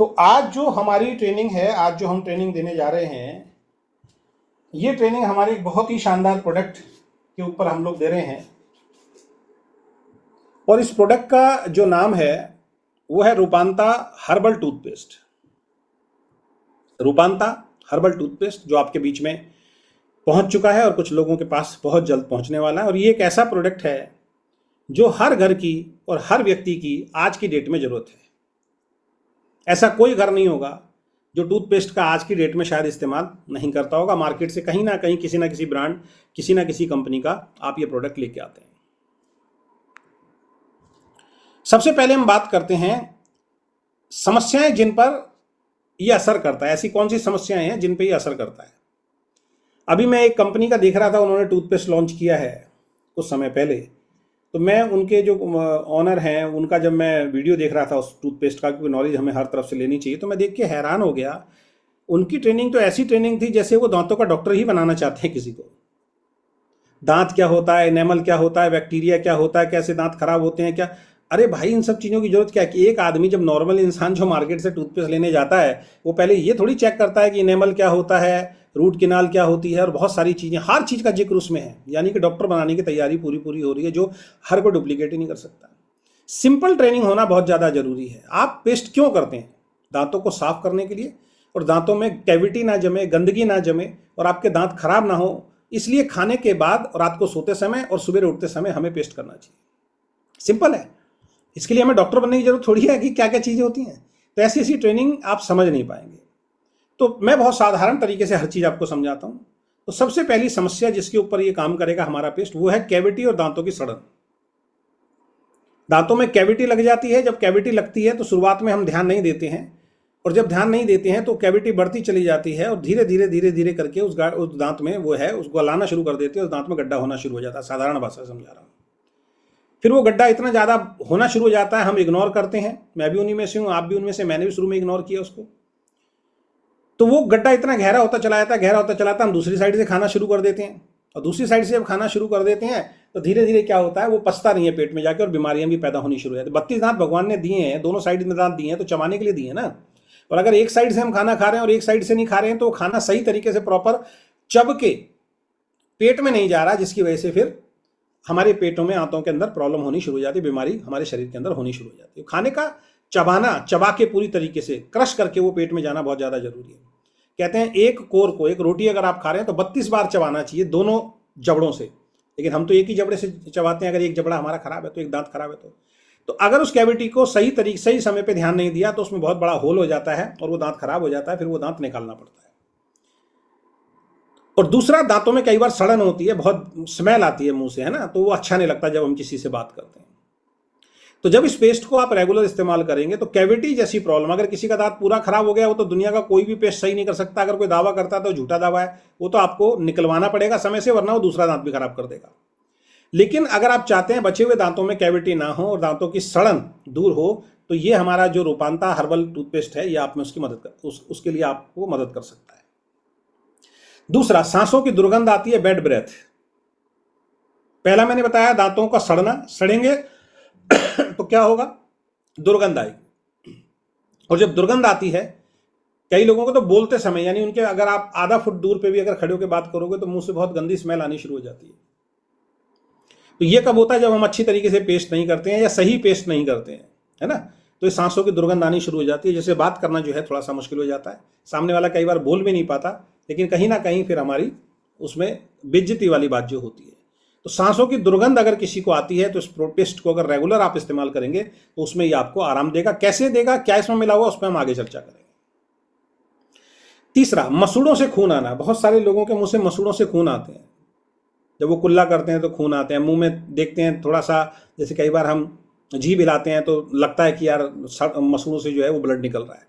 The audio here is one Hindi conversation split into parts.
तो आज जो हमारी ट्रेनिंग है, आज जो हम ट्रेनिंग देने जा रहे हैं, ये ट्रेनिंग हमारे एक बहुत ही शानदार प्रोडक्ट के ऊपर हम लोग दे रहे हैं। और इस प्रोडक्ट का जो नाम है वो है रूपांता हर्बल टूथपेस्ट। रूपांता हर्बल टूथपेस्ट जो आपके बीच में पहुंच चुका है और कुछ लोगों के पास बहुत जल्द पहुंचने वाला है। और ये एक ऐसा प्रोडक्ट है जो हर घर की और हर व्यक्ति की आज की डेट में जरूरत है। ऐसा कोई घर नहीं होगा जो टूथपेस्ट का आज की डेट में शायद इस्तेमाल नहीं करता होगा। मार्केट से कहीं ना कहीं किसी ना किसी ब्रांड, किसी ना किसी कंपनी का आप ये प्रोडक्ट लेके आते हैं। सबसे पहले हम बात करते हैं समस्याएं जिन पर यह असर करता है। ऐसी कौन सी समस्याएं हैं जिन पर यह असर करता है। अभी मैं एक कंपनी का देख रहा था, उन्होंने टूथपेस्ट लॉन्च किया है कुछ समय पहले। तो मैं उनके जो ऑनर हैं उनका जब मैं वीडियो देख रहा था उस टूथपेस्ट का, क्योंकि नॉलेज हमें हर तरफ से लेनी चाहिए, तो मैं देख के हैरान हो गया। उनकी ट्रेनिंग तो ऐसी ट्रेनिंग थी जैसे वो दांतों का डॉक्टर ही बनाना चाहते हैं किसी को। दांत क्या होता है, एनेमल क्या होता है, बैक्टीरिया क्या होता है, कैसे दांत खराब होते हैं, क्या। अरे भाई, इन सब चीज़ों की जरूरत क्या है कि एक आदमी, जब नॉर्मल इंसान जो मार्केट से टूथपेस्ट लेने जाता है, वो पहले ये थोड़ी चेक करता है कि एनेमल क्या होता है, रूट किनाल क्या होती है, और बहुत सारी चीज़ें, हर चीज़ का जिक्र उसमें है। यानी कि डॉक्टर बनाने की तैयारी पूरी हो रही है, जो हर कोई डुप्लीकेट ही नहीं कर सकता। सिंपल ट्रेनिंग होना बहुत ज़्यादा जरूरी है। आप पेस्ट क्यों करते हैं? दांतों को साफ करने के लिए, और दांतों में कैविटी ना जमे, गंदगी ना जमे और आपके दांत खराब ना हो, इसलिए खाने के बाद और रात को सोते समय और सुबह उठते समय हमें पेस्ट करना चाहिए। सिंपल है। इसके लिए हमें डॉक्टर बनने की जरूरत थोड़ी है कि क्या क्या चीज़ें होती हैं। तो ऐसी ऐसी ट्रेनिंग आप समझ नहीं पाएंगे। तो मैं बहुत साधारण तरीके से हर चीज़ आपको समझाता हूँ। तो सबसे पहली समस्या जिसके ऊपर ये काम करेगा हमारा पेस्ट, वो है कैविटी और दांतों की सड़न। दांतों में कैविटी लग जाती है। जब कैविटी लगती है तो शुरुआत में हम ध्यान नहीं देते हैं, और जब ध्यान नहीं देते हैं तो कैविटी बढ़ती चली जाती है, और धीरे धीरे करके उस दांत में वो है उसको गलाना शुरू कर देते हैं, उस दांत में गड्ढा होना शुरू हो जाता है। साधारण भाषा समझा रहा हूँ। फिर वो गड्ढा इतना ज़्यादा होना शुरू हो जाता है, हम इग्नोर करते हैं। मैं भी उन्हीं में से हूँ, आप भी उनमें से। मैंने भी शुरू में इग्नोर किया उसको। तो वो गड्ढा इतना गहरा होता चला जाता है, गहरा होता चला जाता है। हम दूसरी साइड से खाना शुरू कर देते हैं, और दूसरी साइड से जब खाना शुरू कर देते हैं तो धीरे धीरे क्या होता है, वो पचता नहीं है पेट में जाके, और बीमारियां भी पैदा होनी शुरू हो जाती है। 32 दांत भगवान ने दिए हैं, दोनों साइड में दांत दिए हैं तो चबाने के लिए दिए हैं ना। और अगर एक साइड से हम खाना खा रहे हैं और एक साइड से नहीं खा रहे हैं, तो खाना सही तरीके से प्रॉपर चब के पेट में नहीं जा रहा, जिसकी वजह से फिर हमारे पेटों में, आंतों के अंदर प्रॉब्लम होनी शुरू हो जाती है, बीमारी हमारे शरीर के अंदर होनी शुरू हो जाती है। खाने का चबाना, चबा के पूरी तरीके से क्रश करके वो पेट में जाना बहुत ज़्यादा जरूरी है। कहते हैं एक कोर को, एक रोटी अगर आप खा रहे हैं तो 32 बार चबाना चाहिए दोनों जबड़ों से। लेकिन हम तो एक ही जबड़े से चबाते हैं। अगर एक जबड़ा हमारा खराब है तो एक दांत खराब है तो अगर उस कैविटी को सही तरीके, सही समय पे ध्यान नहीं दिया तो उसमें बहुत बड़ा होल हो जाता है और वो दांत खराब हो जाता है। फिर वो दांत निकालना पड़ता है। और दूसरा, दांतों में कई बार सड़न होती है, बहुत स्मेल आती है मुंह से, है ना। तो वो अच्छा नहीं लगता जब हम किसी से बात करते हैं। तो जब इस पेस्ट को आप रेगुलर इस्तेमाल करेंगे तो कैविटी जैसी प्रॉब्लम, अगर किसी का दांत पूरा खराब हो गया, वो तो दुनिया का कोई भी पेस्ट सही नहीं कर सकता। अगर कोई दावा करता है तो झूठा दावा है। वो तो आपको निकलवाना पड़ेगा समय से, वरना वो दूसरा दांत भी खराब कर देगा। लेकिन अगर आप चाहते हैं बचे हुए दांतों में कैविटी ना हो और दांतों की सड़न दूर हो, तो ये हमारा जो रूपांता हर्बल टूथपेस्ट है, ये आप में उसकी मदद कर, उसके लिए आपको मदद कर सकता है। दूसरा, सांसों की दुर्गंध आती है, बैड ब्रेथ। पहला मैंने बताया दांतों का सड़ना, सड़ेंगे तो क्या होगा, दुर्गंध आएगी। और जब दुर्गंध आती है, कई लोगों को तो बोलते समय, यानी उनके, अगर आप आधा फुट दूर पे भी अगर खड़े होकर बात करोगे तो मुंह से बहुत गंदी स्मेल आनी शुरू हो जाती है। तो ये कब होता है, जब हम अच्छी तरीके से पेस्ट नहीं करते हैं या सही पेस्ट नहीं करते हैं, है ना। तो इस सांसों की दुर्गंध आनी शुरू हो जाती है, जैसे बात करना जो है थोड़ा सा मुश्किल हो जाता है। सामने वाला कई बार बोल भी नहीं पाता, लेकिन कहीं ना कहीं फिर हमारी उसमें बेइज्जती वाली बात जो होती है। तो सांसों की दुर्गंध अगर किसी को आती है तो इस पेस्ट को अगर रेगुलर आप इस्तेमाल करेंगे तो उसमें ये आपको आराम देगा। कैसे देगा, क्या इसमें मिला हुआ, उस पर हम आगे चर्चा करेंगे। तीसरा, मसूड़ों से खून आना। बहुत सारे लोगों के मुंह से मसूड़ों से खून आते हैं। जब वो कुल्ला करते हैं तो खून आते हैं। मुंह में देखते हैं थोड़ा सा, जैसे कई बार हम जीभ हिलाते हैं तो लगता है कि यार मसूड़ों से जो है वो ब्लड निकल रहा है।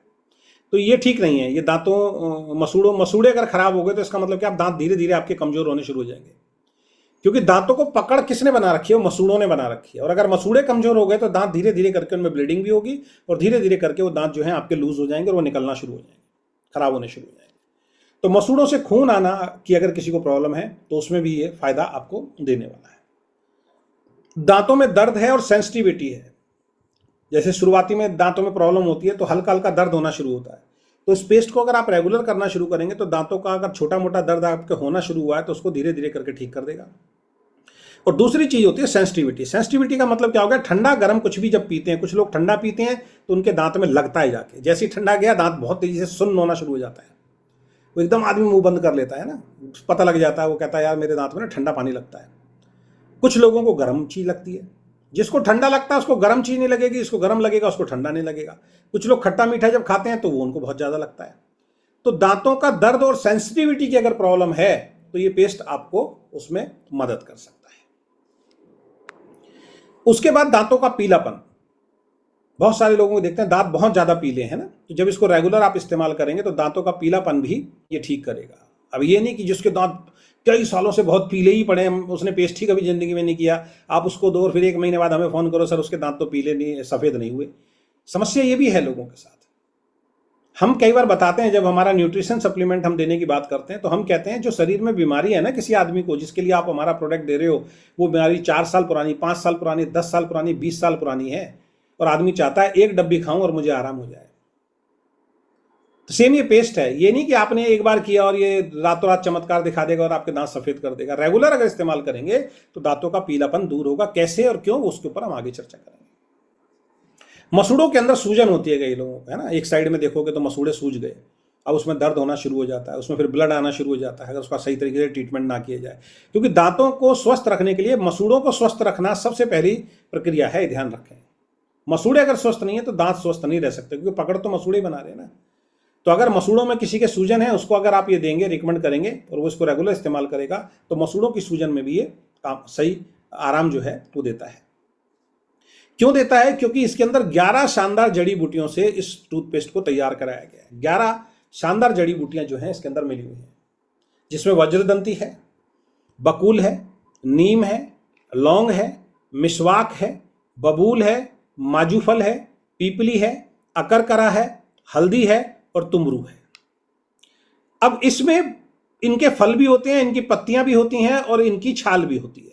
तो ये ठीक नहीं है। ये दांतों, मसूड़े अगर खराब हो गए तो इसका मतलब कि आप दांत धीरे धीरे आपके कमजोर होने शुरू हो जाएंगे। क्योंकि दांतों को पकड़ किसने बना रखी है, वो मसूड़ों ने बना रखी है। और अगर मसूड़े कमजोर हो गए तो दांत धीरे धीरे करके उनमें ब्लीडिंग भी होगी, और धीरे धीरे करके वो दांत जो है आपके लूज हो जाएंगे और वो निकलना शुरू हो जाएंगे, खराब होने शुरू हो जाएंगे। तो मसूड़ों से खून आना की अगर किसी को प्रॉब्लम है तो उसमें भी ये फायदा आपको देने वाला है। दांतों में दर्द है और सेंसिटिविटी है, जैसे शुरुआती में दांतों में प्रॉब्लम होती है तो हल्का हल्का दर्द होना शुरू होता है, तो इस पेस्ट को अगर आप रेगुलर करना शुरू करेंगे तो दांतों का अगर छोटा मोटा दर्द आपके होना शुरू हुआ है तो उसको धीरे धीरे करके ठीक कर देगा। और दूसरी चीज होती है सेंसिटिविटी। सेंसिटिविटी का मतलब क्या हो गया, ठंडा गर्म कुछ भी जब पीते हैं, कुछ लोग ठंडा पीते हैं तो उनके दांत में लगता है जाके, जैसे ही ठंडा गया दांत बहुत तेजी से सुन्न होना शुरू हो जाता है, वो एकदम आदमी मुंह बंद कर लेता है ना, पता लग जाता है, वो कहता है यार मेरे दांत में ना ठंडा पानी लगता है। कुछ लोगों को गर्म चीज लगती है, जिसको ठंडा लगता है उसको गर्म चीज नहीं लगेगी, जिसको गर्म लगेगा उसको ठंडा नहीं लगेगा। कुछ लोग खट्टा मीठा जब खाते हैं तो वो उनको बहुत ज्यादा लगता है। तो दांतों का दर्द और सेंसिटिविटी की अगर प्रॉब्लम है तो ये पेस्ट आपको उसमें मदद कर सकता है। उसके बाद दांतों का पीलापन, बहुत सारे लोगों को देखते हैं दांत बहुत ज्यादा पीले हैं ना, तो जब इसको रेगुलर आप इस्तेमाल करेंगे तो दांतों का पीलापन भी ये ठीक करेगा। अब ये नहीं कि जिसके दांत कई सालों से बहुत पीले ही पड़े हैं, उसने पेस्ट ही कभी जिंदगी में नहीं किया, आप उसको दो और फिर 1 महीने बाद हमें फोन करो सर उसके दांत तो पीले नहीं, सफेद नहीं हुए। समस्या ये भी है लोगों के साथ। हम कई बार बताते हैं, जब हमारा न्यूट्रिशन सप्लीमेंट हम देने की बात करते हैं तो हम कहते हैं जो शरीर में बीमारी है ना किसी आदमी को, जिसके लिए आप हमारा प्रोडक्ट दे रहे हो, वो बीमारी 4 साल पुरानी, 5 साल पुरानी, 10 साल पुरानी, 20 साल पुरानी है, और आदमी चाहता है 1 डब्बी खाऊं और मुझे आराम हो जाए। तो सेम ये पेस्ट है, ये नहीं कि आपने एक बार किया और ये रातों रात चमत्कार दिखा देगा और आपके दांत सफेद कर देगा। रेगुलर अगर इस्तेमाल करेंगे तो दांतों का पीलापन दूर होगा। कैसे और क्यों, उसके ऊपर हम आगे चर्चा करेंगे। मसूड़ों के अंदर सूजन होती है कई लोगों को, है ना, एक साइड में देखोगे तो मसूड़े सूज गए, अब उसमें दर्द होना शुरू हो जाता है, उसमें फिर ब्लड आना शुरू हो जाता है अगर उसका सही तरीके से ट्रीटमेंट ना किया जाए। क्योंकि दांतों को स्वस्थ रखने के लिए मसूड़ों को स्वस्थ रखना सबसे पहली प्रक्रिया है, ध्यान रखें। मसूड़े अगर स्वस्थ नहीं है तो दांत स्वस्थ नहीं रह सकते, क्योंकि पकड़ तो मसूड़े बना रहे हैं ना। तो अगर मसूड़ों में किसी के सूजन है, उसको अगर आप ये देंगे, रिकमेंड करेंगे और वो इसको रेगुलर इस्तेमाल करेगा तो मसूड़ों की सूजन में भी ये काम सही आराम जो है वो देता है। क्यों देता है? क्योंकि इसके अंदर 11 शानदार जड़ी बूटियों से इस टूथपेस्ट को तैयार कराया गया है। 11 शानदार जड़ी बूटियां जो हैं इसके अंदर मिली हुई हैं, जिसमें वज्रदंती है, बकुल है, नीम है, लौंग है, मिसवाक है, बबूल है, माजूफल है, पीपली है, अकरकरा है, हल्दी है और तुमरू है। अब इसमें इनके फल भी होते हैं, इनकी पत्तियां भी होती हैं और इनकी छाल भी होती है।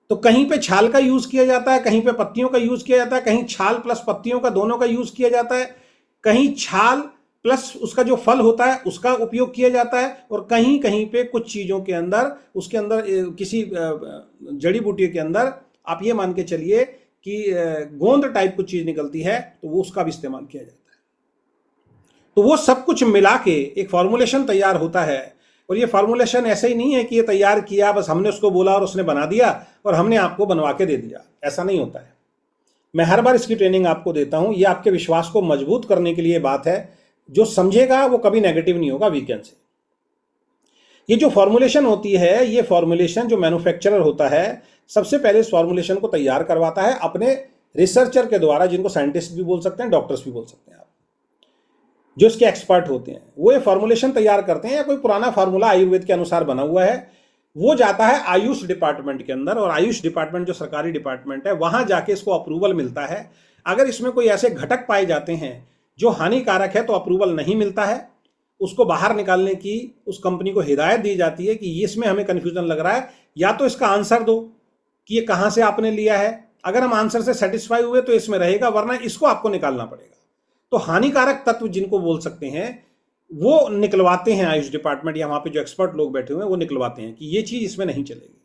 तो कहीं पे छाल का यूज किया जाता है, कहीं पे पत्तियों का यूज किया जाता है, कहीं छाल प्लस पत्तियों का दोनों का यूज किया जाता है, कहीं छाल प्लस उसका जो फल होता है उसका उपयोग किया जाता है, और कहीं कहीं पे कुछ चीजों के अंदर, उसके अंदर किसी जड़ी बूटी के अंदर आप ये मान के चलिए कि गोंद टाइप कुछ चीज निकलती है, तो वो उसका भी इस्तेमाल किया जाता है। तो वो सब कुछ मिला के एक फॉर्मुलेशन तैयार होता है। और ये फॉर्मुलेशन ऐसे ही नहीं है कि ये तैयार किया, बस हमने उसको बोला और उसने बना दिया और हमने आपको बनवा के दे दिया, ऐसा नहीं होता है। मैं हर बार इसकी ट्रेनिंग आपको देता हूं, ये आपके विश्वास को मजबूत करने के लिए बात है। जो समझेगा वो कभी नेगेटिव नहीं होगा वीकेंड से। ये जो फॉर्मुलेशन होती है, ये फॉर्मुलेशन जो मैन्युफैक्चरर होता है, सबसे पहले इस फॉर्मुलेशन को तैयार करवाता है अपने रिसर्चर के द्वारा, जिनको साइंटिस्ट भी बोल सकते हैं, डॉक्टर्स भी बोल सकते हैं आप, जो इसके एक्सपर्ट होते हैं। वो ये फॉर्मुलेशन तैयार करते हैं, या कोई पुराना फार्मूला आयुर्वेद के अनुसार बना हुआ है, वो जाता है आयुष डिपार्टमेंट के अंदर, और आयुष डिपार्टमेंट जो सरकारी डिपार्टमेंट है, वहां जाके इसको अप्रूवल मिलता है। अगर इसमें कोई ऐसे घटक पाए जाते हैं जो हानिकारक है तो अप्रूवल नहीं मिलता है, उसको बाहर निकालने की उस कंपनी को हिदायत दी जाती है कि इसमें हमें कंफ्यूजन लग रहा है, या तो इसका आंसर दो कि ये कहां से आपने लिया है। अगर हम आंसर से सेटिस्फाई हुए तो इसमें रहेगा, वरना इसको आपको निकालना पड़ेगा। तो हानिकारक तत्व जिनको बोल सकते हैं वो निकलवाते हैं आयुष डिपार्टमेंट, या वहां पे जो एक्सपर्ट लोग बैठे हुए हैं वो निकलवाते हैं कि ये चीज इसमें नहीं चलेगी।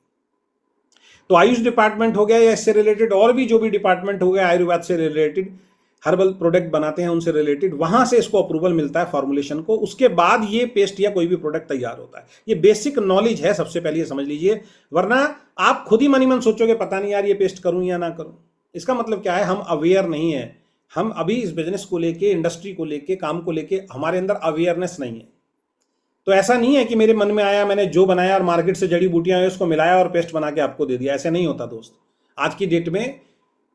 तो आयुष डिपार्टमेंट हो गया, या इससे रिलेटेड और भी जो भी डिपार्टमेंट हो गया, आयुर्वेद से रिलेटेड हर्बल प्रोडक्ट बनाते हैं उनसे रिलेटेड, वहां से इसको अप्रूवल मिलता है फॉर्मुलेशन को। उसके बाद ये पेस्ट या कोई भी प्रोडक्ट तैयार होता है। ये बेसिक नॉलेज है, सबसे पहले ये समझ लीजिए, वरना आप खुद ही मन ही मन सोचोगे पता नहीं यार ये पेस्ट करूं या ना करूं। इसका मतलब क्या है, हम अवेयर नहीं है। हम अभी इस बिजनेस को लेके, इंडस्ट्री को लेके, काम को लेके हमारे अंदर अवेयरनेस नहीं है। तो ऐसा नहीं है कि मेरे मन में आया, मैंने जो बनाया और मार्केट से जड़ी बूटियां आई उसको मिलाया और पेस्ट बना के आपको दे दिया, ऐसे नहीं होता दोस्त। आज की डेट में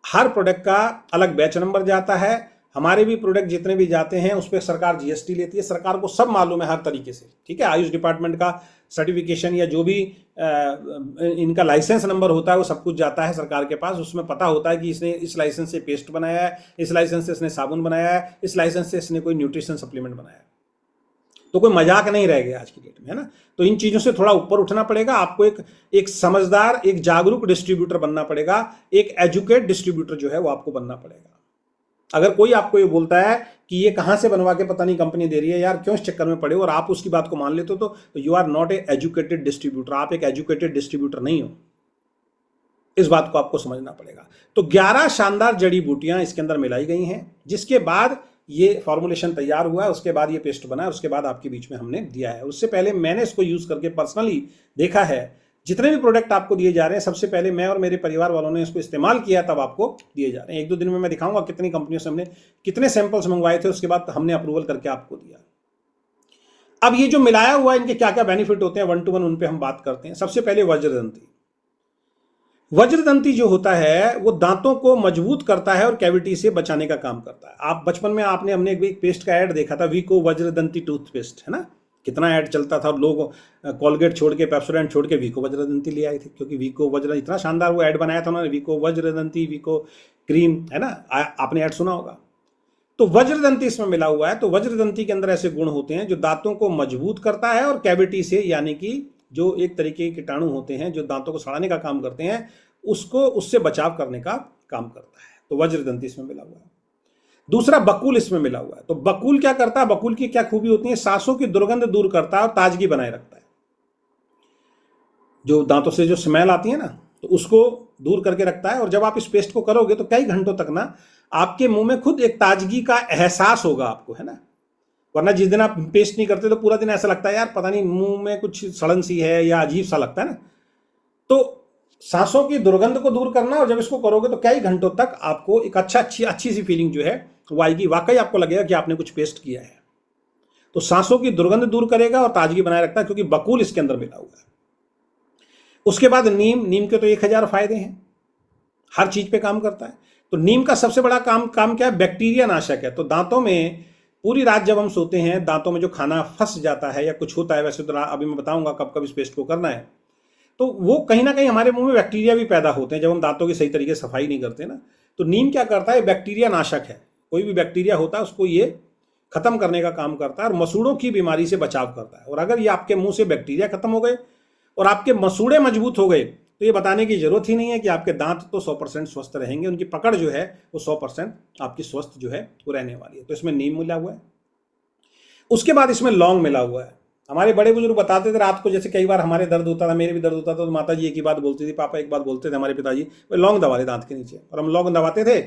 हर प्रोडक्ट का अलग बैच नंबर जाता है। हमारे भी प्रोडक्ट जितने भी जाते हैं उस पर सरकार जीएसटी लेती है, सरकार को सब मालूम है हर तरीके से, ठीक है। आयुष डिपार्टमेंट का सर्टिफिकेशन या जो भी इनका लाइसेंस नंबर होता है वो सब कुछ जाता है सरकार के पास। उसमें पता होता है कि इसने इस लाइसेंस से पेस्ट बनाया है, इस लाइसेंस से इसने साबुन बनाया है, इस लाइसेंस से इसने कोई न्यूट्रिशन सप्लीमेंट बनाया है। तो कोई मजाक नहीं रह गया आज की डेट में, है ना। तो इन चीजों से थोड़ा ऊपर उठना पड़ेगा आपको। एक समझदार, एक जागरूक डिस्ट्रीब्यूटर बनना पड़ेगा, एक एजुकेट डिस्ट्रीब्यूटर जो है वो आपको बनना पड़ेगा। अगर कोई आपको ये बोलता है कि ये कहाँ से बनवा के पता नहीं कंपनी दे रही है, यार क्यों इस चक्कर में पड़े हो, और आप उसकी बात को मान लेते हो, तो you are not a educated distributor, आप एक एजुकेटेड डिस्ट्रीब्यूटर नहीं हो। इस बात को आपको समझना पड़ेगा। तो 11 शानदार जड़ी बूटियां इसके अंदर मिलाई गई हैं, जिसके बाद ये फॉर्मुलेशन तैयार हुआ है, उसके बाद ये पेस्ट बना है, उसके बाद आपके बीच में हमने दिया है। उससे पहले मैंने इसको यूज करके पर्सनली देखा है। जितने भी प्रोडक्ट आपको दिए जा रहे हैं, सबसे पहले मैं और मेरे परिवार वालों ने इसको इस्तेमाल किया, तब आपको दिए जा रहे हैं। 1-2 दिन में मैं दिखाऊंगा कितनी कंपनियों से हमने कितने सैंपल्स मंगवाए थे, उसके बाद हमने अप्रूवल करके आपको दिया। अब ये जो मिलाया हुआ है, इनके क्या क्या बेनिफिट होते हैं 1 to 1, उन पे हम बात करते हैं। सबसे पहले वज्रदंती। वज्रदंती जो होता है वो दांतों को मजबूत करता है और कैविटी से बचाने का काम करता है। आप बचपन में हमने एक पेस्ट का ऐड देखा था, वीको वज्रदंती टूथपेस्ट, है ना, कितना ऐड चलता था। लोग कॉलगेट छोड़ के, पेप्सोडेंट छोड़ के वीको वज्रदंती ले आए थे, क्योंकि वीको वज्र इतना शानदार वो ऐड बनाया था उन्होंने, वीको वज्रदंती, वीको क्रीम, है ना, आपने ऐड सुना होगा। तो वज्रदंती इसमें मिला हुआ है। तो वज्रदंती के अंदर ऐसे गुण होते हैं जो दांतों को मजबूत करता है और कैविटी से, यानी कि जो एक तरीके के कीटाणु होते हैं जो दांतों को सड़ाने का काम करते हैं, उसको उससे बचाव करने का काम करता है। तो वज्रदंती इसमें मिला हुआ है। दूसरा बकुल इसमें मिला हुआ है। तो बकुल क्या करता है, बकुल की क्या खूबी होती है, सांसों की दुर्गंध दूर करता है और ताजगी बनाए रखता है। जो दांतों से जो स्मेल आती है ना, तो उसको दूर करके रखता है। और जब आप इस पेस्ट को करोगे तो कई घंटों तक ना आपके मुंह में खुद एक ताजगी का एहसास होगा आपको, है ना। वरना जिस दिन आप पेस्ट नहीं करते तो पूरा दिन ऐसा लगता है यार पता नहीं मुंह में कुछ सड़न सी है या अजीब सा लगता है ना। तो सांसों की दुर्गंध को दूर करना, और जब इसको करोगे तो कई घंटों तक आपको एक अच्छी सी फीलिंग जो है वो आएगी। वाकई आपको लगेगा कि आपने कुछ पेस्ट किया है। तो सांसों की दुर्गंध दूर करेगा और ताजगी बनाए रखता है, क्योंकि बकुल इसके अंदर मिला हुआ है। उसके बाद नीम के तो 1000 फायदे हैं, हर चीज पे काम करता है। तो नीम का सबसे बड़ा काम क्या है, बैक्टीरिया नाशक है। तो दांतों में पूरी रात जब हम सोते हैं, दांतों में जो खाना फंस जाता है या कुछ होता है, वैसे तो अभी मैं बताऊंगा कब कब इस पेस्ट को करना है, तो वो कहीं ना कहीं हमारे मुंह में बैक्टीरिया भी पैदा होते हैं जब हम दांतों की सही तरीके से सफाई नहीं करते ना। तो नीम क्या करता है, बैक्टीरिया नाशक है। कोई भी बैक्टीरिया होता है उसको ये खत्म करने का काम करता है और मसूड़ों की बीमारी से बचाव करता है। और अगर ये आपके मुंह से बैक्टीरिया खत्म हो गए और आपके मसूड़े मजबूत हो गए, तो ये बताने की जरूरत ही नहीं है कि आपके दांत तो 100% स्वस्थ रहेंगे। उनकी पकड़ जो है वो 100% आपकी स्वस्थ जो है वो रहने वाली है। तो इसमें नीम मिला हुआ है। उसके बाद इसमें लौंग मिला हुआ है। हमारे बड़े बुजुर्ग बताते थे रात को, जैसे कई बार हमारे दर्द होता था, मेरे भी दर्द होता था, तो माता जी एक ही बात बोलती थी, पापा एक बात बोलते थे हमारे पिताजी, लौंग दबा ले दांत के नीचे। और हम लौंग दबाते थे,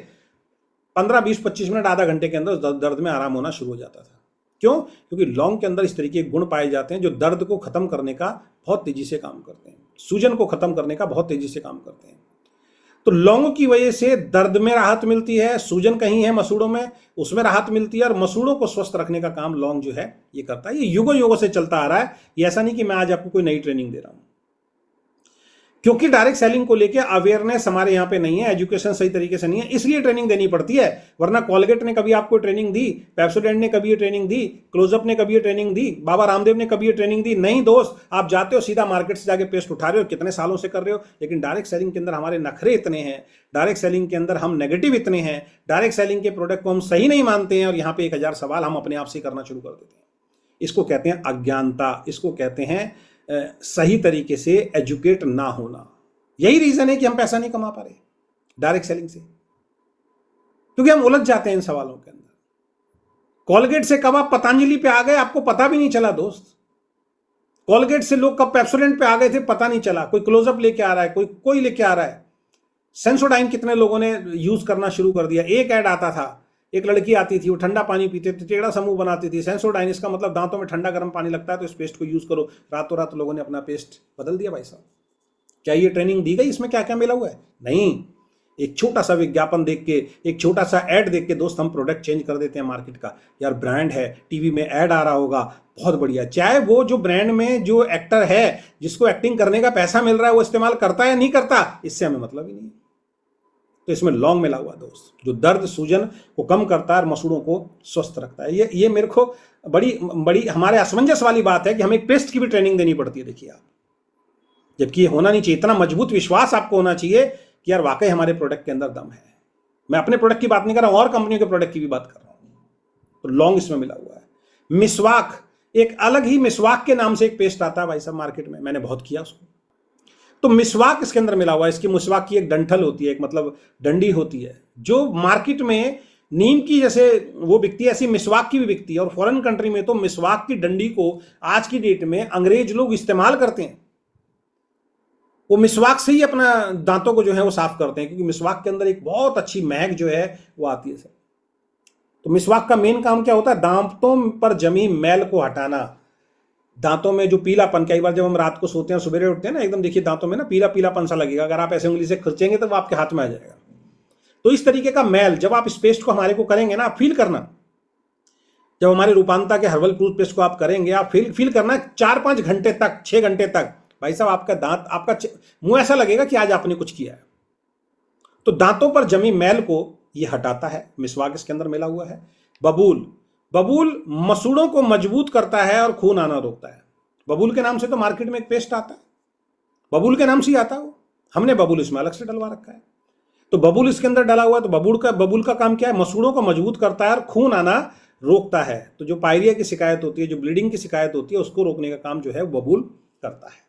15, 20, 25 मिनट, आधा घंटे के अंदर दर्द में आराम होना शुरू हो जाता था। क्यों? क्योंकि लौंग के अंदर इस तरीके के गुण पाए जाते हैं जो दर्द को खत्म करने का बहुत तेजी से काम करते हैं, सूजन को खत्म करने का बहुत तेजी से काम करते हैं। तो लौंग की वजह से दर्द में राहत मिलती है, सूजन कहीं है मसूड़ों में, उसमें राहत मिलती है, और मसूड़ों को स्वस्थ रखने का काम लौंग जो है ये करता है। ये युगों से चलता आ रहा है। ये ऐसा नहीं कि मैं आज आपको कोई नई ट्रेनिंग दे रहा हूं, क्योंकि डायरेक्ट सेलिंग को लेके अवेयरनेस हमारे यहाँ पे नहीं है, एजुकेशन सही तरीके से नहीं है, इसलिए ट्रेनिंग देनी पड़ती है। वरना कॉलगेट ने कभी आपको ट्रेनिंग दी, पेप्सोडेंट ने कभी ये ट्रेनिंग दी, क्लोजअप ने कभी ये ट्रेनिंग दी, बाबा रामदेव ने कभी ये ट्रेनिंग दी? नहीं दोस्त, आप जाते हो सीधा मार्केट से जाके पेस्ट उठा रहे हो, कितने सालों से कर रहे हो। लेकिन डायरेक्ट सेलिंग के अंदर हमारे नखरे इतने हैं, डायरेक्ट सेलिंग के अंदर हम नेगेटिव इतने हैं, डायरेक्ट सेलिंग के प्रोडक्ट को हम सही नहीं मानते हैं, और यहाँ पे 1000 सवाल हम अपने आप से करना शुरू कर देते हैं। इसको कहते हैं अज्ञानता, इसको कहते हैं सही तरीके से एजुकेट ना होना। यही रीजन है कि हम पैसा नहीं कमा पा रहे डायरेक्ट सेलिंग से, क्योंकि हम उलझ जाते हैं इन सवालों के अंदर। कॉलगेट से कब आप पतंजलि पे आ गए आपको पता भी नहीं चला दोस्त। कॉलगेट से लोग कब पेप्सोडेंट पे आ गए थे पता नहीं चला। कोई क्लोजअप लेके आ रहा है, कोई लेके आ रहा है। सेंसोडाइन कितने लोगों ने यूज करना शुरू कर दिया। एक ऐड आता था, एक लड़की आती थी, वो ठंडा पानी पीते थे, टेढ़ा समूह बनाती थी, सेंसोडाइन, इसका मतलब दांतों में ठंडा गर्म पानी लगता है तो इस पेस्ट को यूज करो। रातों रात लोगों ने अपना पेस्ट बदल दिया भाई साहब। क्या ये ट्रेनिंग दी गई? इसमें क्या क्या मिला हुआ है? नहीं। एक छोटा सा विज्ञापन देख के, एक छोटा सा ऐड देख के दोस्त हम प्रोडक्ट चेंज कर देते हैं मार्केट का। यार ब्रांड है, टीवी में ऐड आ रहा होगा, बहुत बढ़िया। चाहे वो जो ब्रांड में जो एक्टर है, जिसको एक्टिंग करने का पैसा मिल रहा है, वो इस्तेमाल करता है या नहीं करता, इससे हमें मतलब ही नहीं। तो इसमें लौंग मिला हुआ दोस्त, जो दर्द सूजन को कम करता है और मसूड़ों को स्वस्थ रखता है। ये मेरे को बड़ी हमारे असमंजस वाली बात है कि हमें एक पेस्ट की भी ट्रेनिंग देनी पड़ती है। देखिए आप, जबकि ये होना नहीं चाहिए। इतना मजबूत विश्वास आपको होना चाहिए कि यार वाकई हमारे प्रोडक्ट के अंदर दम है। मैं अपने प्रोडक्ट की बात नहीं कर रहा हूं, और कंपनियों के प्रोडक्ट की भी बात कर रहा हूं। तो लौंग इसमें मिला हुआ है। मिसवाक, एक अलग ही मिसवाक के नाम से एक पेस्ट आता है भाई साहब मार्केट में, मैंने बहुत किया उसको। तो मिसवाक इसके अंदर मिला हुआ है। इसकी मिसवाक की एक डंठल होती है, एक मतलब डंडी होती है, जो मार्केट में नीम की जैसे वो बिकती है, ऐसी मिसवाक की भी बिकती है। और फॉरेन कंट्री में तो मिसवाक की डंडी को आज की डेट में अंग्रेज लोग इस्तेमाल करते हैं। वो मिसवाक से ही अपना दांतों को जो है वो साफ करते हैं, क्योंकि मिसवाक के अंदर एक बहुत अच्छी महक जो है वो आती है। तो मिसवाक का मेन काम क्या होता है? दांतों पर जमी मैल को हटाना। दांतों में जो पीलापन, कई बार जब हम रात को सोते हैं सवेरे उठते हैं ना, एकदम देखिए दांतों में ना पीला पीलापन सा लगेगा, अगर आप ऐसे उंगली से खिंचेंगे तो वो आपके हाथ में आ जाएगा। तो इस तरीके का मैल जब आप इस पेस्ट को हमारे को करेंगे ना, आप फील करना, जब हमारे रूपांता के हर्बल टूथपेस्ट को आप करेंगे, आप फील करना 4-5 घंटे तक, 6 घंटे तक, भाई साहब आपका दांत, आपका मुंह ऐसा लगेगा कि आज आपने कुछ किया है। तो दांतों पर जमी मैल को ये हटाता है, मिसवाक इसके अंदर मिला हुआ है। बबूल, बबूल मसूड़ों को मजबूत करता है और खून आना रोकता है। बबूल के नाम से तो मार्केट में एक पेस्ट आता है, बबूल के नाम से ही आता है वो, हमने बबूल इसमें अलग से डलवा रखा है। तो बबूल इसके अंदर डला हुआ है। तो बबूल का काम क्या है? मसूड़ों को मजबूत करता है और खून आना रोकता है। तो जो पायरिया की शिकायत होती है, जो ब्लीडिंग की शिकायत होती है, उसको रोकने का काम जो है बबूल करता है।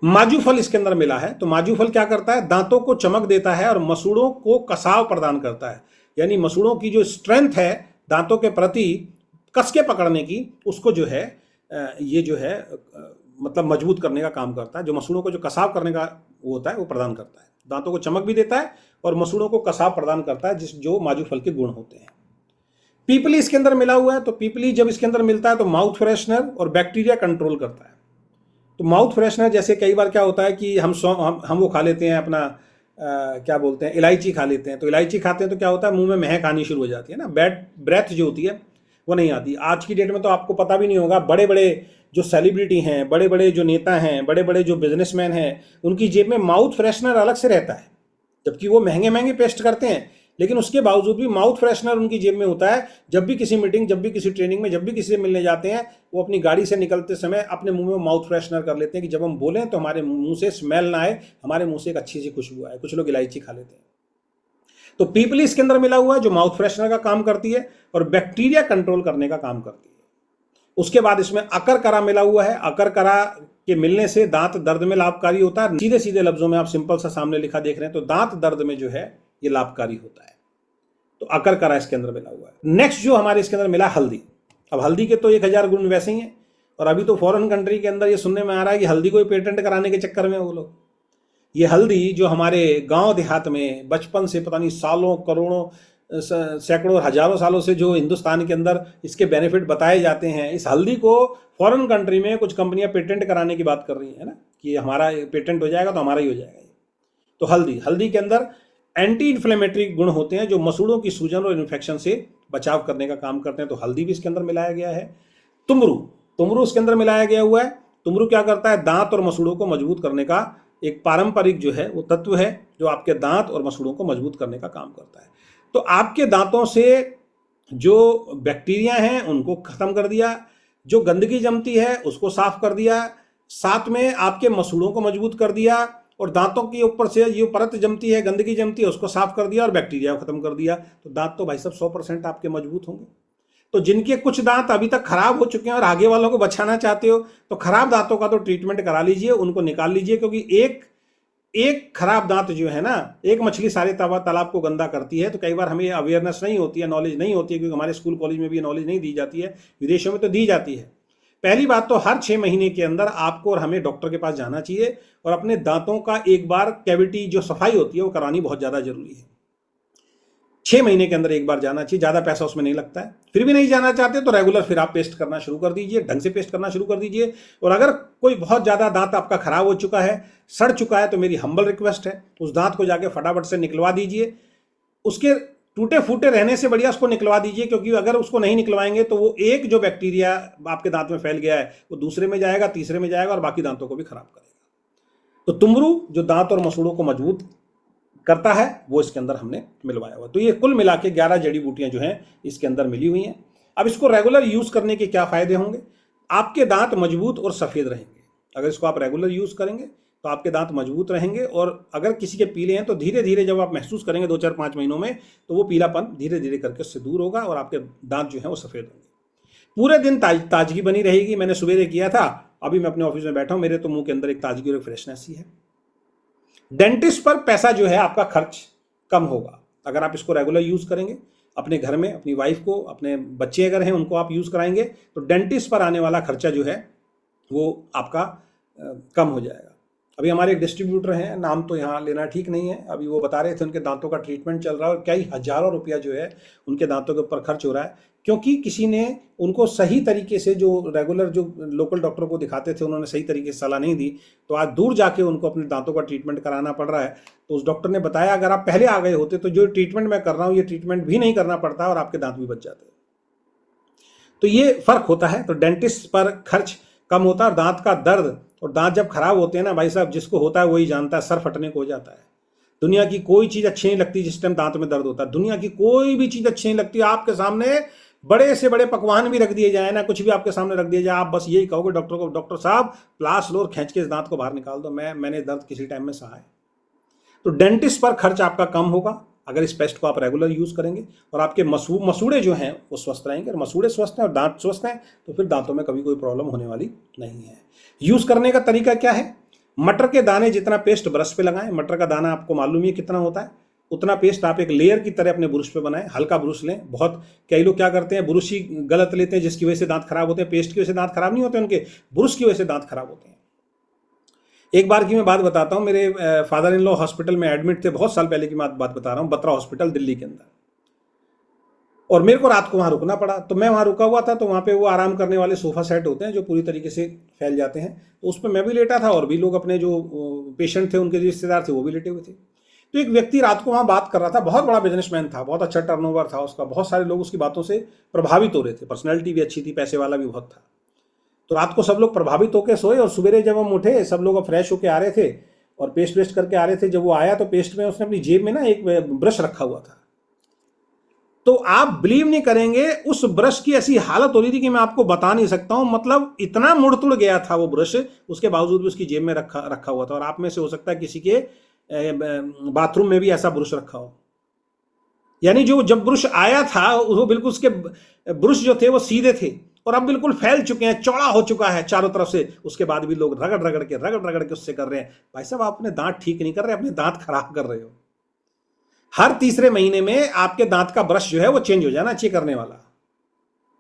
माजू फल इसके अंदर मिला है। तो माजू फल क्या करता है? दांतों को चमक देता है और मसूड़ों को कसाव प्रदान करता है। यानी मसूड़ों की जो स्ट्रेंथ है दांतों के प्रति कस के पकड़ने की, उसको जो है ये जो है मतलब मजबूत करने का काम करता है। जो मसूड़ों को जो कसाव करने का वो होता है वो प्रदान करता है। दांतों को चमक भी देता है और मसूड़ों को कसाव प्रदान करता है, जो माजू फल के गुण होते हैं। पीपली इसके अंदर मिला हुआ है। तो पीपली जब इसके अंदर मिलता है तो माउथ फ्रेशनर और बैक्टीरिया कंट्रोल करता है। तो माउथ फ्रेशनर जैसे कई बार क्या होता है कि हम वो खा लेते हैं अपना क्या बोलते हैं, इलायची खा लेते हैं। तो इलायची खाते हैं तो क्या होता है, मुंह में महक आनी शुरू हो जाती है ना, बैड ब्रेथ जो होती है वो नहीं आती। आज की डेट में तो आपको पता भी नहीं होगा, बड़े बड़े जो सेलिब्रिटी हैं, बड़े बड़े जो नेता हैं, बड़े बड़े जो बिजनेसमैन हैं, उनकी जेब में माउथ फ्रेशनर अलग से रहता है, जबकि वो महंगे महंगे पेस्ट करते हैं, लेकिन उसके बावजूद भी माउथ फ्रेशनर उनकी जेब में होता है। जब भी किसी मीटिंग, जब भी किसी ट्रेनिंग में, जब भी किसी से मिलने जाते हैं, वो अपनी गाड़ी से निकलते समय अपने मुंह में माउथ फ्रेशनर कर लेते हैं कि जब हम बोलें तो हमारे मुंह से स्मेल ना आए, हमारे मुंह से एक अच्छी सी खुशबू आए। कुछ लोग इलायची खा लेते हैं। तो पीपली इसके अंदर मिला हुआ है जो माउथ फ्रेशनर का काम करती है और बैक्टीरिया कंट्रोल करने का काम करती है। उसके बाद इसमें अकरकरा मिला हुआ है। अकरकरा के मिलने से दांत दर्द में लाभकारी होता है। सीधे सीधे लफ्जों में आप सिंपल सा सामने लिखा देख रहे हैं, तो दांत दर्द में जो है ये लाभकारी होता है। तो अकरकरा इसके अंदर मिला हुआ है। नेक्स्ट जो हमारे इसके अंदर मिला हल्दी। अब हल्दी के तो 1000 गुण वैसे ही हैं, और अभी तो फॉरेन कंट्री के अंदर ये सुनने में आ रहा है कि हल्दी को पेटेंट कराने के चक्कर में वो लोग, ये हल्दी जो हमारे गांव देहात में बचपन से पता नहीं सालों करोड़ों सैकड़ों हजारों सालों से जो हिंदुस्तान के अंदर इसके बेनिफिट बताए जाते हैं, इस हल्दी को फॉरेन कंट्री में कुछ कंपनियां पेटेंट कराने की बात कर रही है ना, कि हमारा पेटेंट हो जाएगा तो हमारा ही हो जाएगा। तो हल्दी के अंदर एंटी इन्फ्लेमेटरी गुण होते हैं जो मसूड़ों की सूजन और इन्फेक्शन से बचाव करने का काम करते हैं। तो हल्दी भी इसके अंदर मिलाया गया है। तुमरू इसके अंदर मिलाया गया हुआ है। तुमरू क्या करता है? दांत और मसूड़ों को मजबूत करने का एक पारंपरिक जो है वो तत्व है, जो आपके दांत और मसूड़ों को मजबूत करने का काम करता है। तो आपके दांतों से जो बैक्टीरिया हैं उनको खत्म कर दिया, जो गंदगी जमती है उसको साफ कर दिया, साथ में आपके मसूड़ों को मजबूत कर दिया, और दांतों के ऊपर से जो परत जमती है, गंदगी जमती है, उसको साफ कर दिया और बैक्टीरिया को खत्म कर दिया। तो दांत तो भाई साहब 100% आपके मजबूत होंगे। तो जिनके कुछ दांत अभी तक खराब हो चुके हैं और आगे वालों को बचाना चाहते हो, तो खराब दांतों का तो ट्रीटमेंट करा लीजिए, उनको निकाल लीजिए, क्योंकि एक खराब दांत जो है ना, एक मछली सारे तालाब को गंदा करती है। तो कई बार हमें अवेयरनेस नहीं होती है, नॉलेज नहीं होती है, क्योंकि हमारे स्कूल कॉलेज में भी नॉलेज नहीं दी जाती है, विदेशों में तो दी जाती है। पहली बात तो हर 6 महीने के अंदर आपको और हमें डॉक्टर के पास जाना चाहिए, और अपने दांतों का एक बार कैविटी जो सफाई होती है वो करानी बहुत ज़्यादा जरूरी है। 6 महीने के अंदर एक बार जाना चाहिए, ज़्यादा पैसा उसमें नहीं लगता है। फिर भी नहीं जाना चाहते तो रेगुलर फिर आप पेस्ट करना शुरू कर दीजिए, ढंग से पेस्ट करना शुरू कर दीजिए। और अगर कोई बहुत ज़्यादा दांत आपका खराब हो चुका है, सड़ चुका है, तो मेरी हम्बल रिक्वेस्ट है, उस दांत को जाके फटाफट से निकलवा दीजिए। उसके टूटे फूटे रहने से बढ़िया उसको निकलवा दीजिए, क्योंकि अगर उसको नहीं निकलवाएंगे तो वो एक जो बैक्टीरिया आपके दांत में फैल गया है वो दूसरे में जाएगा, तीसरे में जाएगा और बाकी दांतों को भी खराब करेगा। तो तुमरू जो दांत और मसूड़ों को मजबूत करता है वो इसके अंदर हमने मिलवाया हुआ। तो ये कुल मिला के 11 जड़ी बूटियां जो हैं इसके अंदर मिली हुई हैं। अब इसको रेगुलर यूज करने के क्या फायदे होंगे? आपके दांत मजबूत और सफेद रहेंगे। अगर इसको आप रेगुलर यूज करेंगे तो आपके दांत मजबूत रहेंगे, और अगर किसी के पीले हैं तो धीरे धीरे जब आप महसूस करेंगे 2, 4, 5 महीनों में, तो वो पीलापन धीरे धीरे करके उससे दूर होगा और आपके दांत जो है वो सफेद होंगे। पूरे दिन ताजगी बनी रहेगी। मैंने सवेरे किया था, अभी मैं अपने ऑफिस में बैठा हूं, मेरे तो मुंह के अंदर एक ताजगी और एक फ्रेशनेस ही है। डेंटिस्ट पर पैसा जो है आपका खर्च कम होगा। अगर आप इसको रेगुलर यूज़ करेंगे, अपने घर में अपनी वाइफ को, अपने बच्चे अगर हैं उनको आप यूज़ कराएंगे, तो डेंटिस्ट पर आने वाला खर्चा जो है वो आपका कम हो जाएगा। अभी हमारे एक डिस्ट्रीब्यूटर हैं, नाम तो यहाँ लेना ठीक नहीं है, अभी वो बता रहे थे उनके दांतों का ट्रीटमेंट चल रहा है और कई हजारों रुपया जो है उनके दांतों के ऊपर खर्च हो रहा है, क्योंकि किसी ने उनको सही तरीके से, जो रेगुलर जो लोकल डॉक्टर को दिखाते थे उन्होंने सही तरीके से सलाह नहीं दी, तो आज दूर जाके उनको अपने दांतों का ट्रीटमेंट कराना पड़ रहा है। तो उस डॉक्टर ने बताया अगर आप पहले आ गए होते तो जो ट्रीटमेंट मैं कर रहा हूँ ये ट्रीटमेंट भी नहीं करना पड़ता और आपके दांत भी बच जाते। तो ये फर्क होता है। तो डेंटिस्ट पर खर्च कम होता है और दांत का दर्द, और दांत जब खराब होते हैं ना भाई साहब, जिसको होता है वही जानता है, सर फटने को हो जाता है। दुनिया की कोई चीज़ अच्छी नहीं लगती जिस टाइम दांत में दर्द होता है, दुनिया की कोई भी चीज़ अच्छी नहीं लगती। आपके सामने बड़े से बड़े पकवान भी रख दिए जाए ना, कुछ भी आपके सामने रख दिया जाए, आप बस यही कहोगे डॉक्टर को, डॉक्टर साहब प्लास लो और खींच के इस दांत को बाहर निकाल दो, मैंने दर्द किसी टाइम में सहा है। तो डेंटिस्ट पर खर्च आपका कम होगा अगर इस पेस्ट को आप रेगुलर यूज़ करेंगे, और आपके मसूड़े जो हैं वो स्वस्थ रहेंगे। और मसूड़े स्वस्थ हैं और दांत स्वस्थ हैं तो फिर दांतों में कभी कोई प्रॉब्लम होने वाली नहीं है। यूज़ करने का तरीका क्या है? मटर के दाने जितना पेस्ट ब्रश पे लगाएं। मटर का दाना आपको मालूम ही कितना होता है, उतना पेस्ट आप एक लेयर की तरह अपने ब्रश पे बनाएं। हल्का ब्रश लें। बहुत कई लोग क्या करते हैं, ब्रश ही गलत लेते हैं जिसकी वजह से दांत खराब होते हैं। पेस्ट की वजह से दांत खराब नहीं होते उनके, ब्रश की वजह से दांत खराब होते हैं। एक बार की मैं बात बताता हूँ, मेरे फादर इन लॉ हॉस्पिटल में एडमिट थे, बहुत साल पहले की बात बता रहा हूँ, बत्रा हॉस्पिटल दिल्ली के अंदर। और मेरे को रात को वहाँ रुकना पड़ा, तो मैं वहाँ रुका हुआ था, तो वहाँ पे वो आराम करने वाले सोफा सेट होते हैं जो पूरी तरीके से फैल जाते हैं, तो उस पर मैं भी लेटा था और भी लोग अपने जो पेशेंट थे उनके रिश्तेदार थे वो भी लेटे हुए थे। तो एक व्यक्ति रात को वहाँ बात कर रहा था, बहुत बड़ा बिजनेसमैन था, बहुत अच्छा टर्नओवर था उसका, बहुत सारे लोग उसकी बातों से प्रभावित हो रहे थे, पर्सनैलिटी भी अच्छी थी, पैसे वाला भी बहुत था। तो रात को सब लोग प्रभावित होकर सोए और सवेरे जब हम उठे सब लोग फ्रेश होकर आ रहे थे और पेस्ट वेस्ट करके आ रहे थे। जब वो आया तो पेस्ट में उसने अपनी जेब में ना एक ब्रश रखा हुआ था। तो आप बिलीव नहीं करेंगे, उस ब्रश की ऐसी हालत हो रही थी कि मैं आपको बता नहीं सकता हूं। मतलब इतना मुड़ तुड़ गया था वो ब्रश, उसके बावजूद भी उसकी जेब में रखा हुआ था। और आप में से हो सकता है किसी के बाथरूम में भी ऐसा ब्रश रखा हो। यानी जो जब ब्रश आया था वो बिल्कुल उसके ब्रश जो थे वो सीधे थे और अब बिल्कुल फैल चुके हैं, चौड़ा हो चुका है चारों तरफ से। उसके बाद भी लोग रगड़ रगड़ के उससे कर रहे हैं। भाई साहब आप अपने दांत ठीक नहीं कर रहे, अपने दांत खराब कर रहे हो। हर तीसरे महीने में आपके दांत का ब्रश जो है वो चेंज हो जाना चाहिए करने वाला,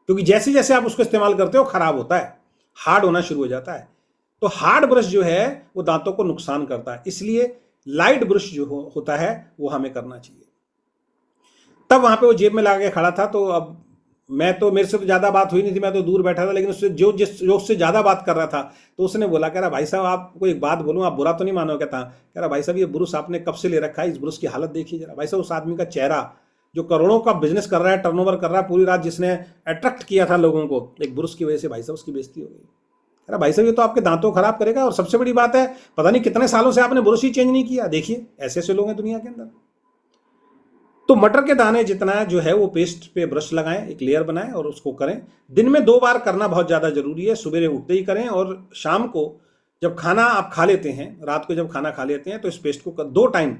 क्योंकि जैसे जैसे आप उसको इस्तेमाल करते हो खराब होता है, हार्ड होना शुरू हो जाता है। तो हार्ड ब्रश जो है वो दांतों को नुकसान करता है, इसलिए लाइट ब्रश जो होता है वो हमें करना चाहिए। तब वहां पे वो जेब में लगा के खड़ा था, तो अब मेरे से तो ज्यादा बात हुई नहीं थी, मैं तो दूर बैठा था, लेकिन उससे जो उससे ज्यादा बात कर रहा था तो उसने बोला, कह रहा भाई साहब आपको एक बात बोलूं, आप बुरा तो नहीं मानो? कहता, कह रहा भाई साहब ये ब्रश आपने कब से ले रखा है, इस ब्रश की हालत देखिए जरा। भाई साहब उस आदमी का चेहरा, जो करोड़ों का बिजनेस कर रहा है, टर्नओवर कर रहा है पूरी रात, जिसने अट्रैक्ट किया था लोगों को, एक ब्रश की वजह से भाई साहब उसकी बेइज्जती हो गई। कह रहा भाई साहब ये तो आपके दांतों खराब करेगा, और सबसे बड़ी बात है पता नहीं कितने सालों से आपने ब्रश ही चेंज नहीं किया। देखिए ऐसे ऐसे लोग हैं दुनिया के अंदर। तो मटर के दाने जितना जो है वो पेस्ट पे ब्रश लगाएं, एक लेयर बनाएं और उसको करें। दिन में 2 बार करना बहुत ज़्यादा जरूरी है। सुबह उठते ही करें और शाम को जब खाना आप खा लेते हैं, रात को जब खाना खा लेते हैं तो इस पेस्ट को 2 टाइम,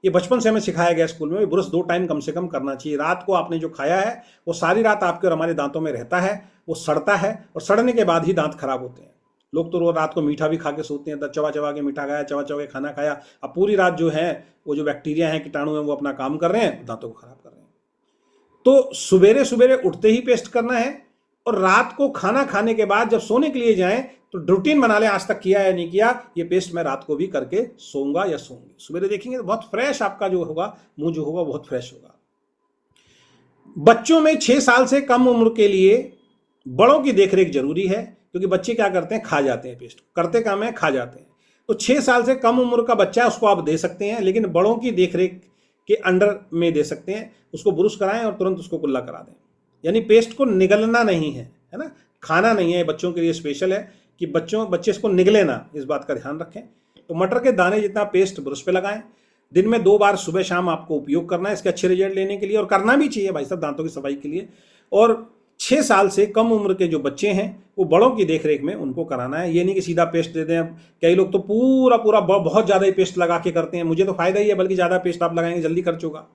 ये बचपन से हमें सिखाया गया स्कूल में, ब्रश 2 टाइम कम से कम करना चाहिए। रात को आपने जो खाया है वो सारी रात आपके और हमारे दांतों में रहता है, वो सड़ता है और सड़ने के बाद ही दांत खराब होते हैं। लोग तो रोज रात को मीठा भी खा के सोते हैं, चबा चबा के मीठा खाया, चबा चबा के खाना खाया, अब पूरी रात जो है वो जो बैक्टीरिया हैं, कीटाणु हैं, वो अपना काम कर रहे हैं, दांतों को खराब कर रहे हैं। तो सुबेरे सुबेरे उठते ही पेस्ट करना है और रात को खाना खाने के बाद जब सोने के लिए जाएं तो रूटीन बना लें, आज तक किया या नहीं किया, ये पेस्ट मैं रात को भी करके सोऊंगा या सोऊंगी। सुबेरे देखेंगे तो बहुत फ्रेश आपका जो होगा, मुंह जो होगा बहुत फ्रेश होगा। बच्चों में 6 साल से कम उम्र के लिए बड़ों की देखरेख जरूरी है, क्योंकि बच्चे क्या करते हैं, खा जाते हैं पेस्ट, करते काम है खा जाते हैं। तो 6 साल से कम उम्र का बच्चा है उसको आप दे सकते हैं, लेकिन बड़ों की देखरेख के अंडर में दे सकते हैं। उसको ब्रश कराएं और तुरंत उसको कुल्ला करा दें। यानी पेस्ट को निगलना नहीं है, है ना, खाना नहीं है। बच्चों के लिए स्पेशल है कि बच्चे इसको निगले ना, इस बात का ध्यान रखें। तो मटर के दाने जितना पेस्ट ब्रश पे लगाएं। दिन में 2 बार सुबह शाम आपको उपयोग करना है इसके अच्छे रिजल्ट लेने के लिए, और करना भी चाहिए भाई साहब दांतों की सफाई के लिए। और 6 साल से कम उम्र के जो बच्चे हैं वो बड़ों की देखरेख में उनको कराना है। ये नहीं कि सीधा पेस्ट दे दें। कई लोग तो पूरा बहुत ज़्यादा ही पेस्ट लगा के करते हैं। मुझे तो फायदा ही है, बल्कि ज़्यादा पेस्ट आप लगाएंगे जल्दी खर्च होगा।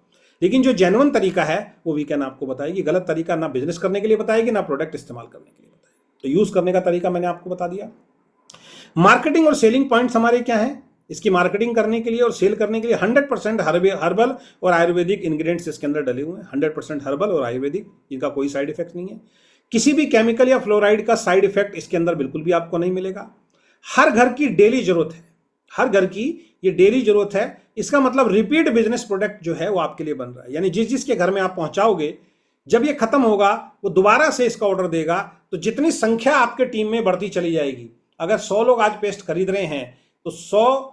लेकिन जो जेन्युइन तरीका है वो वीकेंड आपको बताएगी। गलत तरीका ना बिजनेस करने के लिए बताएगी, ना प्रोडक्ट इस्तेमाल करने के लिए बताएगी। तो यूज़ करने का तरीका मैंने आपको बता दिया। मार्केटिंग और सेलिंग पॉइंट्स हमारे क्या हैं? इसकी मार्केटिंग करने के लिए और सेल करने के लिए 100% हर्बल और आयुर्वेदिक इंग्रेडिएंट्स इसके अंदर डले हुए हैं। 100% हर्बल और आयुर्वेदिक, इनका कोई साइड इफेक्ट नहीं है। किसी भी केमिकल या फ्लोराइड का साइड इफेक्ट इसके अंदर बिल्कुल भी आपको नहीं मिलेगा। हर घर की डेली जरूरत है, हर घर की ये डेली जरूरत है। इसका मतलब रिपीट बिजनेस प्रोडक्ट जो है वो आपके लिए बन रहा है, यानी जिस जिसके घर में आप पहुंचाओगे, जब ये खत्म होगा वो दोबारा से इसका ऑर्डर देगा, तो जितनी संख्या आपके टीम में बढ़ती चली जाएगी। अगर 100 लोग आज पेस्ट खरीद रहे हैं तो 100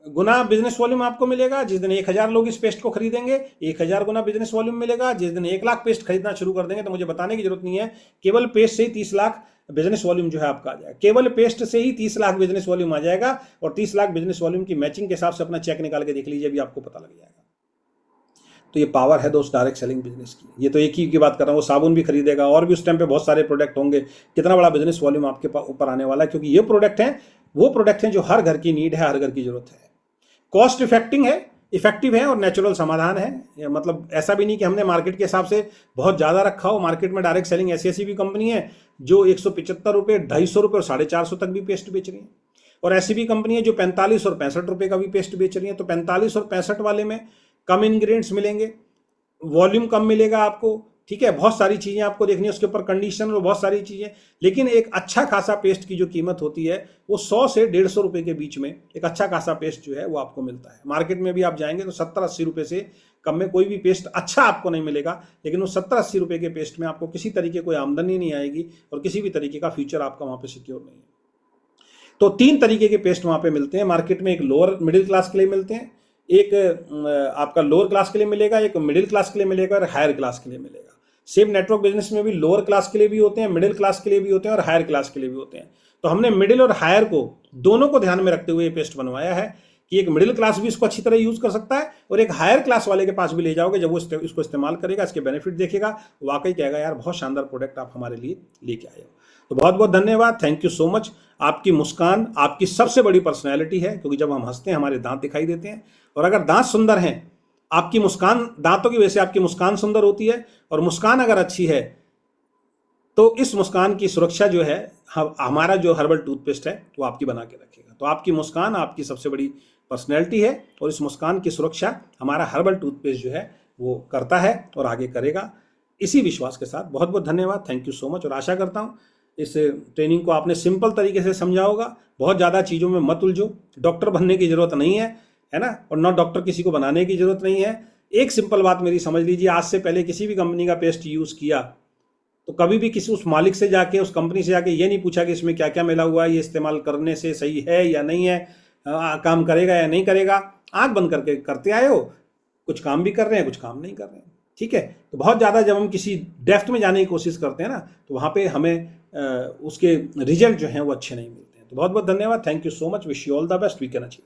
गुना बिजनेस वॉल्यूम आपको मिलेगा। जिस दिन 1000 लोग इस पेस्ट को खरीदेंगे 1000 गुना बिजनेस वॉल्यूम मिलेगा। जिस दिन 1 लाख पेस्ट खरीदना शुरू कर देंगे तो मुझे बताने की जरूरत नहीं है, केवल पेस्ट से ही 30 लाख बिजनेस वॉल्यूम जो है आपका आ जाएगा। केवल पेस्ट से ही 30 लाख बिजनेस वॉल्यूम आ जाएगा, और 30 लाख बिजनेस वॉल्यूम की मैचिंग के हिसाब से अपना चेक निकाल के देख लीजिए, अभी आपको पता लग जाएगा। तो ये पावर है दोस्त डायरेक्ट सेलिंग बिजनेस की। ये तो एक ही की बात कर रहा हूँ, वो साबुन भी खरीदेगा और भी उस टाइम पे बहुत सारे प्रोडक्ट होंगे। कितना बड़ा बिजनेस वॉल्यूम आपके ऊपर आने वाला है, क्योंकि ये प्रोडक्ट हैं, वो प्रोडक्ट हैं जो हर घर की नीड है, हर घर की जरूरत है। कॉस्ट इफेक्टिव है और नेचुरल समाधान है। मतलब ऐसा भी नहीं कि हमने मार्केट के हिसाब से बहुत ज़्यादा रखा हो। मार्केट में डायरेक्ट सेलिंग ऐसी भी कंपनी है जो 175 रुपये, 250 रुपये और 450 तक भी पेस्ट बेच रही है, और ऐसी भी कंपनी है जो 45 और 65 रुपये का भी पेस्ट बेच रही है। तो 45 और 65 वाले में कम इंग्रेडिएंट्स मिलेंगे, वॉल्यूम कम मिलेगा आपको, ठीक है। बहुत सारी चीज़ें आपको देखनी है उसके ऊपर, कंडीशन और बहुत सारी चीज़ें। लेकिन एक अच्छा खासा पेस्ट की जो कीमत होती है वो 100 से 150 रुपये के बीच में एक अच्छा खासा पेस्ट जो है वो आपको मिलता है। मार्केट में भी आप जाएंगे तो 70-80 रुपये से कम में कोई भी पेस्ट अच्छा आपको नहीं मिलेगा। लेकिन वो 70-80 रुपये के पेस्ट में आपको किसी तरीके कोई आमदनी नहीं आएगी और किसी भी तरीके का फ्यूचर आपका वहाँ पर सिक्योर नहीं है। तो 3 तरीके के पेस्ट वहाँ पर मिलते हैं मार्केट में। एक लोअर मिडिल क्लास के लिए मिलते हैं, एक आपका लोअर क्लास के लिए मिलेगा, एक मिडिल क्लास के लिए मिलेगा और हायर क्लास के लिए मिलेगा। सेम नेटवर्क बिजनेस में भी लोअर क्लास के लिए भी होते हैं, मिडिल क्लास के लिए भी होते हैं और हायर क्लास के लिए भी होते हैं। तो हमने मिडिल और हायर को दोनों को ध्यान में रखते हुए ये पेस्ट बनवाया है कि एक मिडिल क्लास भी इसको अच्छी तरह यूज कर सकता है और एक हायर क्लास वाले के पास भी ले जाओगे, जब वो इसको इस्तेमाल करेगा, इसके बेनिफिट देखेगा, वाकई कहेगा यार बहुत शानदार प्रोडक्ट आप हमारे लिए लेके आए हो। तो बहुत बहुत धन्यवाद, थैंक यू सो मच। आपकी मुस्कान आपकी सबसे बड़ी पर्सनैलिटी है, क्योंकि जब हम हंसते हैं हमारे दांत दिखाई देते हैं, और अगर दांत सुंदर हैं, आपकी मुस्कान, दांतों की वजह से आपकी मुस्कान सुंदर होती है, और मुस्कान अगर अच्छी है तो इस मुस्कान की सुरक्षा जो है हमारा जो हर्बल टूथपेस्ट है वो आपकी बना के रखेगा। तो आपकी मुस्कान आपकी सबसे बड़ी पर्सनैलिटी है, और इस मुस्कान की सुरक्षा हमारा हर्बल टूथपेस्ट जो है वो करता है और आगे करेगा। इसी विश्वास के साथ बहुत बहुत धन्यवाद, थैंक यू सो मच। और आशा करता हूँ इस ट्रेनिंग को आपने सिंपल तरीके से समझा होगा। बहुत ज़्यादा चीज़ों में मत उलझो, डॉक्टर बनने की ज़रूरत नहीं है ना, और ना डॉक्टर किसी को बनाने की ज़रूरत नहीं है। एक सिंपल बात मेरी समझ लीजिए, आज से पहले किसी भी कंपनी का पेस्ट यूज़ किया तो कभी भी किसी उस मालिक से जाके, उस कंपनी से जाके ये नहीं पूछा कि इसमें क्या क्या मिला हुआ है, ये इस्तेमाल करने से सही है या नहीं है, काम करेगा या नहीं करेगा। आँख बंद करके करते आए हो, कुछ काम भी कर रहे हैं, कुछ काम नहीं कर रहे हैं, ठीक है। तो बहुत ज़्यादा जब हम किसी डेप्थ में जाने की कोशिश करते हैं ना, तो वहाँ पे हमें उसके रिजल्ट जो हैं वो अच्छे नहीं मिलते हैं। तो बहुत बहुत धन्यवाद, thank you so much, wish you all the best, we can achieve.